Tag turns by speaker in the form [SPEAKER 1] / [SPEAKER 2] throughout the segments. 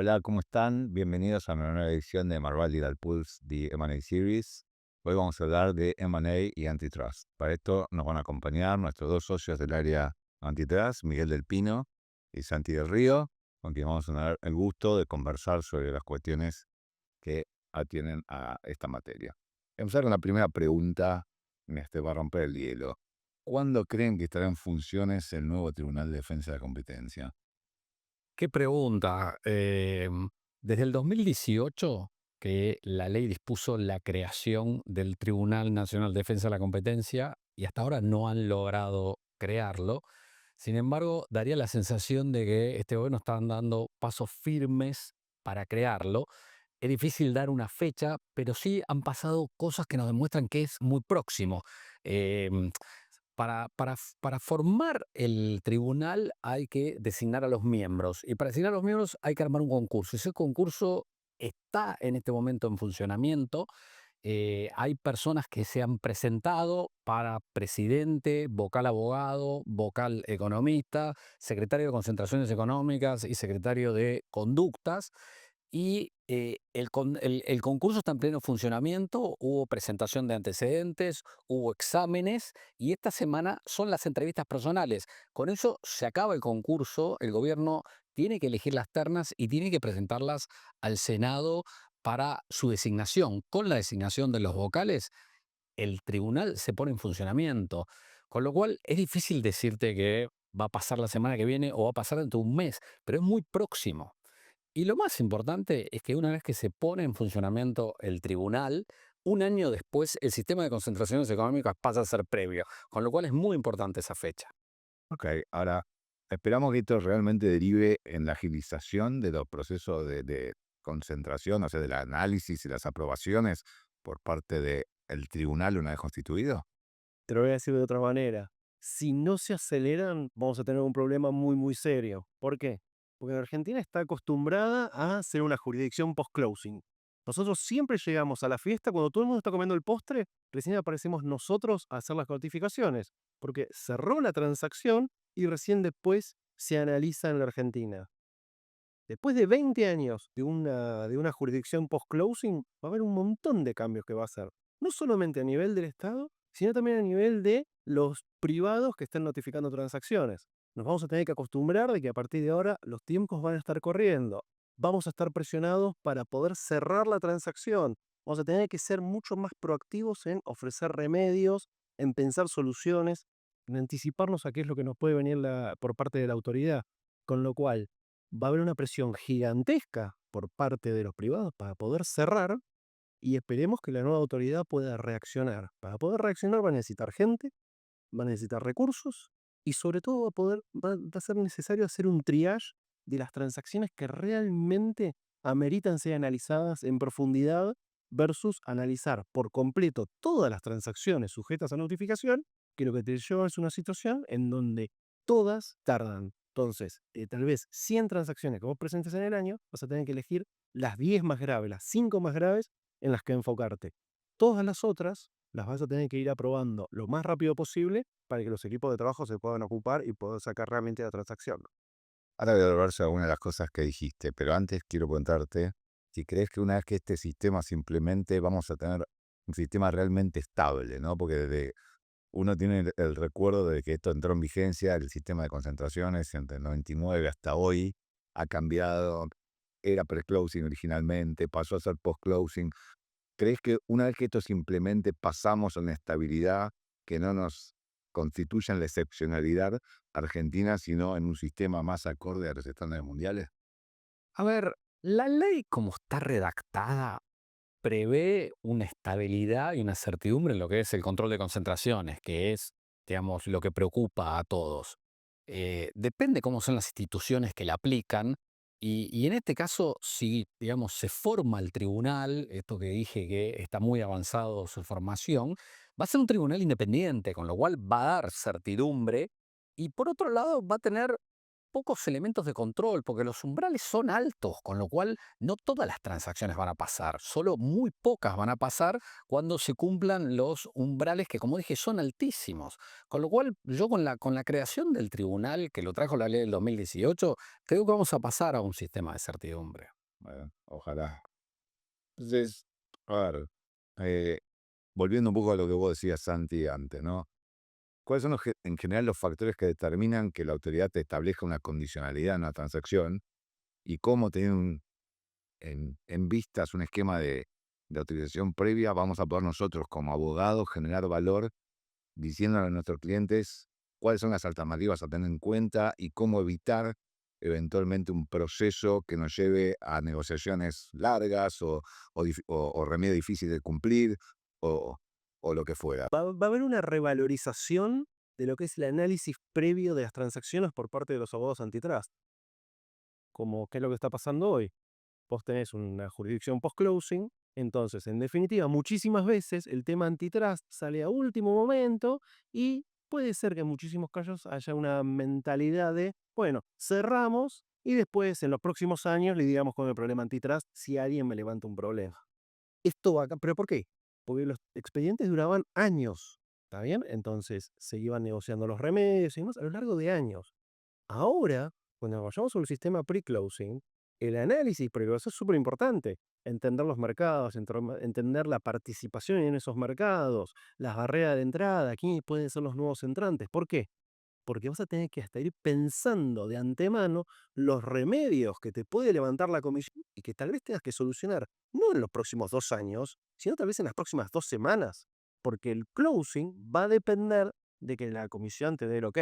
[SPEAKER 1] Hola, ¿cómo están? Bienvenidos a una nueva edición de Marval Legal Pulse de M&A Series. Hoy vamos a hablar de M&A y Antitrust. Para esto nos van a acompañar nuestros dos socios del área Antitrust, Miguel del Pino y Santi del Río, con quien vamos a tener el gusto de conversar sobre las cuestiones que atienden a esta materia. Empezar con la primera pregunta, para romper el hielo. ¿Cuándo creen que estará en funciones el nuevo Tribunal de Defensa de la Competencia?
[SPEAKER 2] Qué pregunta. Desde el 2018 que la ley dispuso la creación del Tribunal Nacional de Defensa de la Competencia y hasta ahora no han logrado crearlo. Sin embargo, daría la sensación de que este gobierno está dando pasos firmes para crearlo. Es difícil dar una fecha, pero sí han pasado cosas que nos demuestran que es muy próximo. Em, para formar el tribunal hay que designar a los miembros y para designar a los miembros hay que armar un concurso. Ese concurso está en este momento en funcionamiento. Hay personas que se han presentado para presidente, vocal abogado, vocal economista, secretario de concentraciones económicas y secretario de conductas. Y el concurso está en pleno funcionamiento, hubo presentación de antecedentes, hubo exámenes y esta semana son las entrevistas personales. Con eso se acaba el concurso, el gobierno tiene que elegir las ternas y tiene que presentarlas al Senado para su designación. Con la designación de los vocales, el tribunal se pone en funcionamiento. Con lo cual es difícil decirte que va a pasar la semana que viene o va a pasar dentro de un mes, pero es muy próximo. Y lo más importante es que una vez que se pone en funcionamiento el tribunal, un año después el sistema de concentraciones económicas pasa a ser previo, con lo cual es muy importante esa fecha.
[SPEAKER 1] Ok, ahora esperamos que esto realmente derive en la agilización de los procesos de concentración, o sea, del análisis y las aprobaciones por parte del tribunal una vez constituido.
[SPEAKER 3] Te lo voy a decir de otra manera. Si no se aceleran, vamos a tener un problema muy, muy serio. ¿Por qué? Porque Argentina está acostumbrada a ser una jurisdicción post-closing. Nosotros siempre llegamos a la fiesta cuando todo el mundo está comiendo el postre, recién aparecemos nosotros a hacer las notificaciones, porque cerró la transacción y recién después se analiza en la Argentina. Después de 20 años de una jurisdicción post-closing, va a haber un montón de cambios que va a hacer. No solamente a nivel del Estado, sino también a nivel de los privados que estén notificando transacciones. Nos vamos a tener que acostumbrar de que a partir de ahora los tiempos van a estar corriendo. Vamos a estar presionados para poder cerrar la transacción. Vamos a tener que ser mucho más proactivos en ofrecer remedios, en pensar soluciones, en anticiparnos a qué es lo que nos puede venir por parte de la autoridad. Con lo cual, va a haber una presión gigantesca por parte de los privados para poder cerrar y esperemos que la nueva autoridad pueda reaccionar. Para poder reaccionar va a necesitar gente, va a necesitar recursos y sobre todo va a ser necesario hacer un triage de las transacciones que realmente ameritan ser analizadas en profundidad versus analizar por completo todas las transacciones sujetas a notificación, que lo que te lleva es una situación en donde todas tardan. Entonces, tal vez 100 transacciones que vos presentes en el año, vas a tener que elegir las 10 más graves, las 5 más graves en las que enfocarte. Todas las otras las vas a tener que ir aprobando lo más rápido posible para que los equipos de trabajo se puedan ocupar y poder sacar realmente la transacción.
[SPEAKER 1] Ahora voy a hablar sobre algunas de las cosas que dijiste, pero antes quiero preguntarte si crees que una vez que este sistema se implemente vamos a tener un sistema realmente estable, ¿no? Porque desde uno tiene el recuerdo de que esto entró en vigencia, el sistema de concentraciones entre el 99 hasta hoy ha cambiado, era pre-closing originalmente, pasó a ser post-closing. ¿Crees que una vez que esto se implemente pasamos a una estabilidad que no nos constituya en la excepcionalidad argentina, sino en un sistema más acorde a los estándares mundiales?
[SPEAKER 2] A ver, la ley como está redactada prevé una estabilidad y una certidumbre en lo que es el control de concentraciones, que es, digamos, lo que preocupa a todos. Depende cómo son las instituciones que la aplican. Y en este caso, si, digamos, se forma el tribunal, esto que dije que está muy avanzado su formación, va a ser un tribunal independiente, con lo cual va a dar certidumbre y por otro lado va a tener pocos elementos de control, porque los umbrales son altos, con lo cual no todas las transacciones van a pasar, solo muy pocas van a pasar cuando se cumplan los umbrales que, como dije, son altísimos. Con lo cual, yo con la creación del tribunal, que lo trajo la ley del 2018, creo que vamos a pasar a un sistema de certidumbre.
[SPEAKER 1] Bueno, ojalá. Entonces, a ver, eh, volviendo un poco a lo que vos decías, Santi, antes, ¿no? ¿Cuáles son en general los factores que determinan que la autoridad te establezca una condicionalidad en una transacción y cómo tener en vistas un esquema de autorización previa vamos a poder nosotros como abogados generar valor diciéndole a nuestros clientes cuáles son las alternativas a tener en cuenta y cómo evitar eventualmente un proceso que nos lleve a negociaciones largas o remedio difícil de cumplir o, o lo que fuera?
[SPEAKER 3] Va a haber una revalorización de lo que es el análisis previo de las transacciones por parte de los abogados antitrust, como qué es lo que está pasando hoy. Vos tenés una jurisdicción post-closing, entonces, en definitiva, muchísimas veces el tema antitrust sale a último momento y puede ser que en muchísimos casos haya una mentalidad de, bueno, cerramos y después en los próximos años lidiamos con el problema antitrust si alguien me levanta un problema. Esto va acá, ¿pero por qué? Porque los expedientes duraban años, ¿está bien? Entonces se iban negociando los remedios y demás a lo largo de años. Ahora, cuando vayamos sobre el sistema pre-closing, el análisis previo es súper importante. Entender los mercados, entender la participación en esos mercados, las barreras de entrada, quiénes pueden ser los nuevos entrantes. ¿Por qué? Porque vas a tener que hasta ir pensando de antemano los remedios que te puede levantar la comisión y que tal vez tengas que solucionar no en los próximos 2 años, sino tal vez en las próximas 2 semanas. Porque el closing va a depender de que la comisión te dé el ok.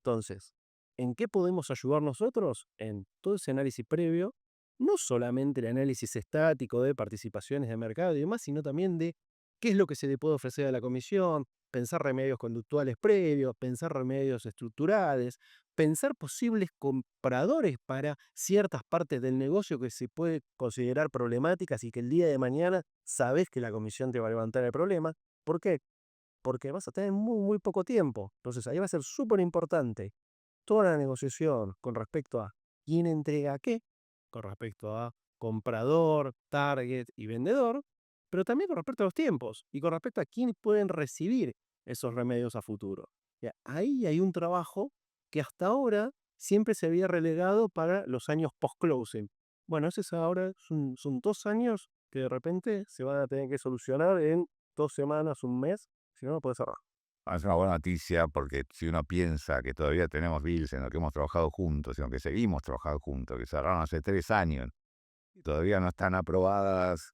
[SPEAKER 3] Entonces, ¿en qué podemos ayudar nosotros? En todo ese análisis previo, no solamente el análisis estático de participaciones de mercado y demás, sino también de qué es lo que se le puede ofrecer a la comisión, pensar remedios conductuales previos, pensar remedios estructurales, pensar posibles compradores para ciertas partes del negocio que se puede considerar problemáticas y que el día de mañana sabes que la comisión te va a levantar el problema. ¿Por qué? Porque vas a tener muy, muy poco tiempo. Entonces ahí va a ser súper importante toda la negociación con respecto a quién entrega qué, con respecto a comprador, target y vendedor, pero también con respecto a los tiempos y con respecto a quién pueden recibir esos remedios a futuro. Ya, ahí hay un trabajo que hasta ahora siempre se había relegado para los años post-closing. Bueno, ese es ahora son 2 años que de repente se van a tener que solucionar en 2 semanas, un mes, si no, no puede cerrar.
[SPEAKER 1] Es una buena noticia porque si uno piensa que todavía tenemos deals en los que hemos trabajado juntos, en los que seguimos trabajando juntos, que cerraron hace 3 años, y todavía no están aprobadas,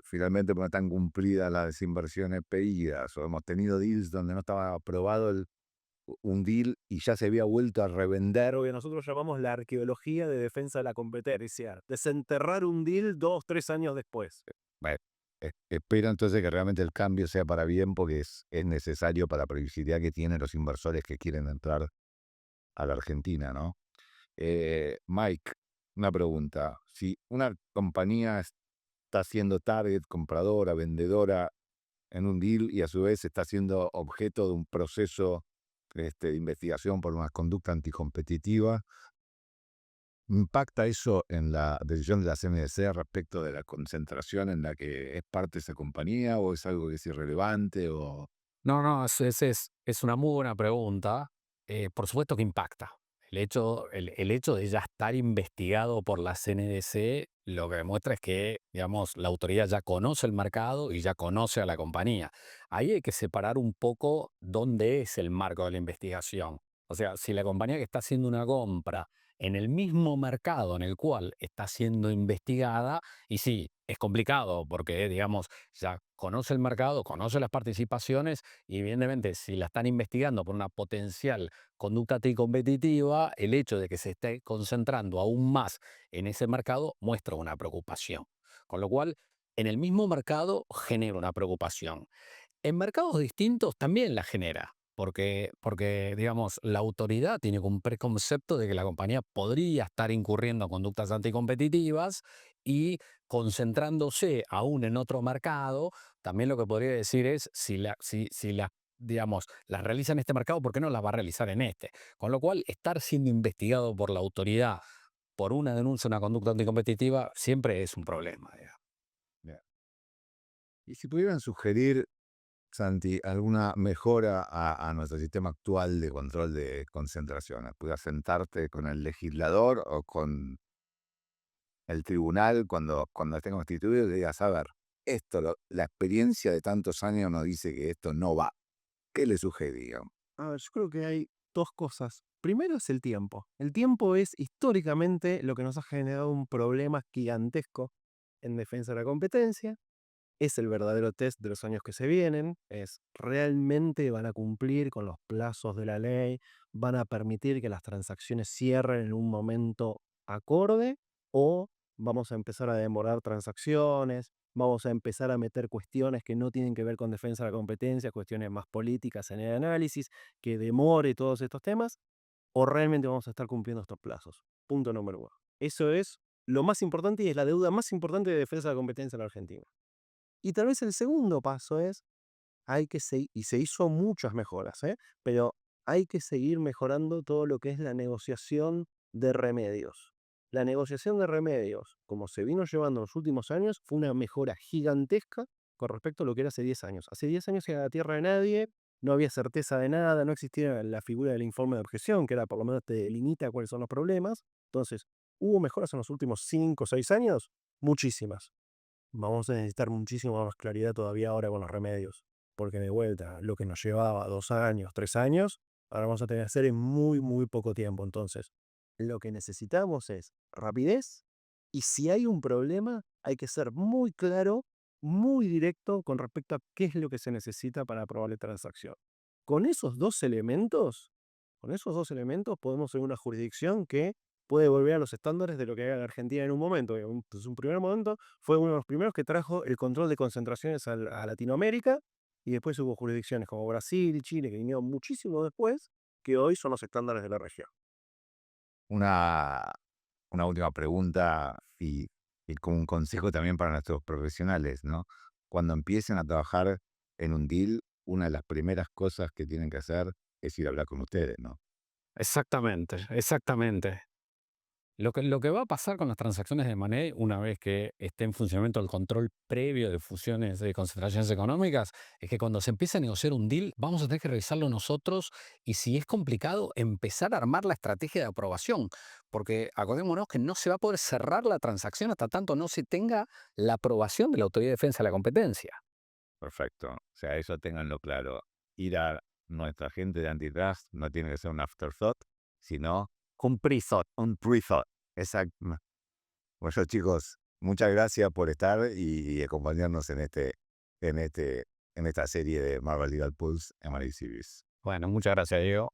[SPEAKER 1] finalmente no están cumplidas las inversiones pedidas, o hemos tenido deals donde no estaba aprobado un deal y ya se había vuelto a revender.
[SPEAKER 3] Lo que nosotros llamamos la arqueología de defensa de la competencia, desenterrar un deal 2, 3 años después.
[SPEAKER 1] Bueno, espero entonces que realmente el cambio sea para bien porque es necesario para la previsibilidad que tienen los inversores que quieren entrar a la Argentina, ¿no? Mike, una pregunta. Si una compañía está siendo target, compradora, vendedora en un deal y a su vez está siendo objeto de un proceso de investigación por una conducta anticompetitiva, ¿impacta eso en la decisión de la CNBC respecto de la concentración en la que es parte esa compañía o es algo que es irrelevante?
[SPEAKER 2] No, no, es una muy buena pregunta. Por supuesto que impacta. El hecho de ya estar investigado por la CNDC lo que demuestra es que, digamos, la autoridad ya conoce el mercado y ya conoce a la compañía. Ahí hay que separar un poco dónde es el marco de la investigación. O sea, si la compañía que está haciendo una compra en el mismo mercado en el cual está siendo investigada, y sí, es complicado porque, digamos, ya conoce el mercado, conoce las participaciones y evidentemente si la están investigando por una potencial conducta anticompetitiva, el hecho de que se esté concentrando aún más en ese mercado muestra una preocupación. Con lo cual, en el mismo mercado genera una preocupación. En mercados distintos también la genera, porque, digamos, la autoridad tiene un preconcepto de que la compañía podría estar incurriendo en conductas anticompetitivas y concentrándose aún en otro mercado, también lo que podría decir es si la digamos, las realiza en este mercado, ¿por qué no las va a realizar en este? Con lo cual, estar siendo investigado por la autoridad por una denuncia, una conducta anticompetitiva, siempre es un problema, digamos.
[SPEAKER 1] Bien. Y si pudieran sugerir, Santi, alguna mejora a nuestro sistema actual de control de concentraciones, ¿pudieras sentarte con el legislador o con el tribunal cuando esté constituido y digas, a ver, la experiencia de tantos años nos dice que esto no va? ¿Qué le sugería?
[SPEAKER 3] A ver, yo creo que hay dos cosas. Primero es el tiempo. El tiempo es históricamente lo que nos ha generado un problema gigantesco en defensa de la competencia. Es el verdadero test de los años que se vienen. Es realmente van a cumplir con los plazos de la ley, van a permitir que las transacciones cierren en un momento acorde, o vamos a empezar a demorar transacciones, vamos a empezar a meter cuestiones que no tienen que ver con defensa de la competencia, cuestiones más políticas en el análisis, que demore todos estos temas, o realmente vamos a estar cumpliendo estos plazos. Punto número uno. Eso es lo más importante y es la deuda más importante de defensa de la competencia en la Argentina. Y tal vez el segundo paso es, hay que seguir, y se hizo muchas mejoras, pero hay que seguir mejorando todo lo que es la negociación de remedios. La negociación de remedios, como se vino llevando en los últimos años, fue una mejora gigantesca con respecto a lo que era hace 10 años. Hace 10 años era la tierra de nadie, no había certeza de nada, no existía la figura del informe de objeción, que era por lo menos te limita cuáles son los problemas. Entonces, ¿hubo mejoras en los últimos 5 o 6 años? Muchísimas. Vamos a necesitar muchísima más claridad todavía ahora con los remedios, porque de vuelta, lo que nos llevaba 2 años, 3 años, ahora vamos a tener que hacer en muy, muy poco tiempo. Entonces, lo que necesitamos es rapidez, y si hay un problema, hay que ser muy claro, muy directo con respecto a qué es lo que se necesita para aprobar la transacción. Con esos dos elementos, podemos ser una jurisdicción que puede volver a los estándares de lo que era la Argentina en un momento. Entonces, un primer momento fue uno de los primeros que trajo el control de concentraciones a Latinoamérica, y después hubo jurisdicciones como Brasil y Chile, que vinieron muchísimo después, que hoy son los estándares de la región.
[SPEAKER 1] Una, una última pregunta y como un consejo también para nuestros profesionales, ¿no? Cuando empiecen a trabajar en un deal, una de las primeras cosas que tienen que hacer es ir a hablar con ustedes, ¿no?
[SPEAKER 2] Exactamente, exactamente. Lo que va a pasar con las transacciones de Money, una vez que esté en funcionamiento el control previo de fusiones de concentraciones económicas, es que cuando se empiece a negociar un deal, vamos a tener que revisarlo nosotros y, si es complicado, empezar a armar la estrategia de aprobación. Porque acordémonos que no se va a poder cerrar la transacción hasta tanto no se tenga la aprobación de la Autoridad de Defensa de la Competencia.
[SPEAKER 1] Perfecto. O sea, eso ténganlo claro. Ir a nuestra gente de antitrust no tiene que ser un afterthought, sino un pre-thought. Exacto. Bueno, chicos, muchas gracias por estar y acompañarnos en esta serie de Marvel Legal Pulse M&A Series.
[SPEAKER 2] Bueno, muchas gracias, Diego.